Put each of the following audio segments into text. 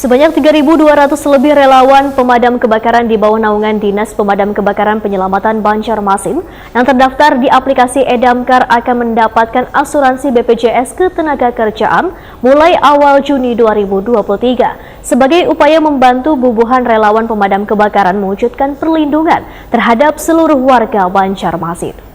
Sebanyak 3.200 lebih relawan pemadam kebakaran di bawah naungan Dinas Pemadam Kebakaran Penyelamatan Banjarmasin yang terdaftar di aplikasi Edamkar akan mendapatkan asuransi BPJS Ketenagakerjaan mulai awal Juni 2023 sebagai upaya membantu bubuhan relawan pemadam kebakaran mewujudkan perlindungan terhadap seluruh warga Banjarmasin.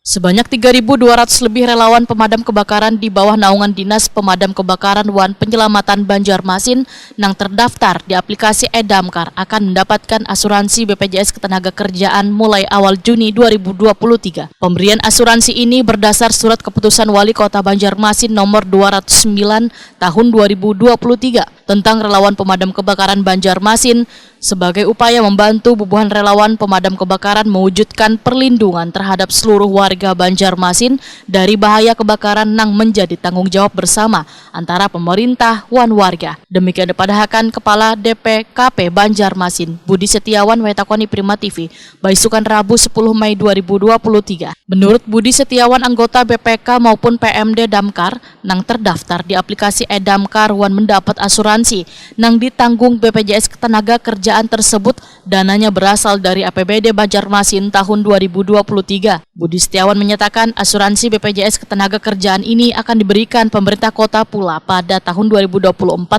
Sebanyak 3.200 lebih relawan pemadam kebakaran di bawah naungan Dinas Pemadam Kebakaran wan Penyelamatan Banjarmasin yang terdaftar di aplikasi Edamkar akan mendapatkan asuransi BPJS Ketenagakerjaan mulai awal Juni 2023. Pemberian asuransi ini berdasar Surat Keputusan Wali Kota Banjarmasin nomor 209 tahun 2023 tentang relawan pemadam kebakaran Banjarmasin sebagai upaya membantu bubuhan relawan pemadam kebakaran mewujudkan perlindungan terhadap seluruh warga Banjarmasin dari bahaya kebakaran yang menjadi tanggung jawab bersama antara pemerintah wan warga. Demikian dipadahakan Kepala DPKP Banjarmasin Budi Setiawan wetakoni Prima TV baisukan Rabu 10 Mei 2023. Menurut Budi Setiawan, anggota BPK maupun PMD Damkar yang terdaftar di aplikasi Edamkar wan mendapat asuransi yang ditanggung BPJS Ketenagakerjaan tersebut dananya berasal dari APBD Banjarmasin tahun 2023. Budi Setiawan menyatakan asuransi BPJS Ketenagakerjaan ini akan diberikan pemerintah kota pula pada tahun 2024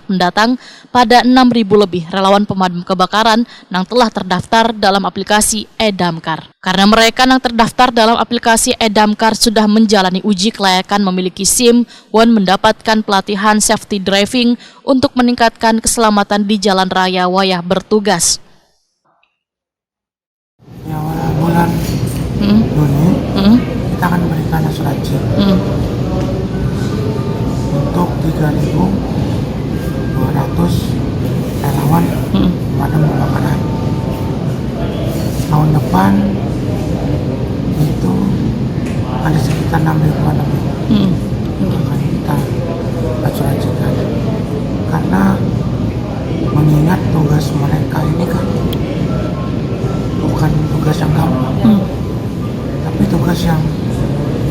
mendatang pada 6.000 lebih relawan pemadam kebakaran yang telah terdaftar dalam aplikasi Edamkar. Karena mereka yang terdaftar dalam aplikasi Edamkar sudah menjalani uji kelayakan memiliki SIM, wan mendapatkan pelatihan safety driving untuk meningkatkan keselamatan di jalan raya wayah bertugas. Ya, bulan Juni kita akan memberikan asuransi untuk 3.200 relawan pemadam kebakaran. Tahun depan itu ada sekitar 6.000 lebih akan kita asuransikan, karena mengingat tugas mereka ini kan bukan tugas yang gampang, tapi tugas yang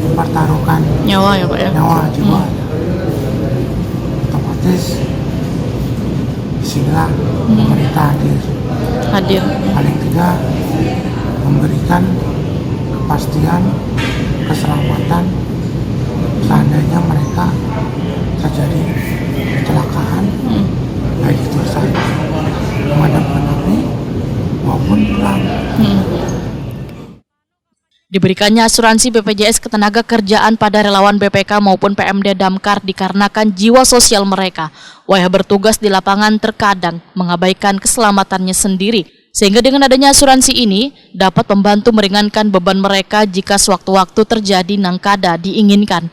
mempertaruhkan Nyawa ya Pak ya? Nyawa, jiwa. Otomatis disinilah pemerintah hadir. Paling tidak memberikan kepastian keselamatan seandainya mereka terjadi kecelakaan, baik itu saat memadamkan api maupun pulang. Diberikannya asuransi BPJS Ketenagakerjaan pada relawan BPK maupun PMD Damkar dikarenakan jiwa sosial mereka wayah bertugas di lapangan terkadang mengabaikan keselamatannya sendiri, sehingga dengan adanya asuransi ini dapat membantu meringankan beban mereka jika sewaktu-waktu terjadi nangkada diinginkan.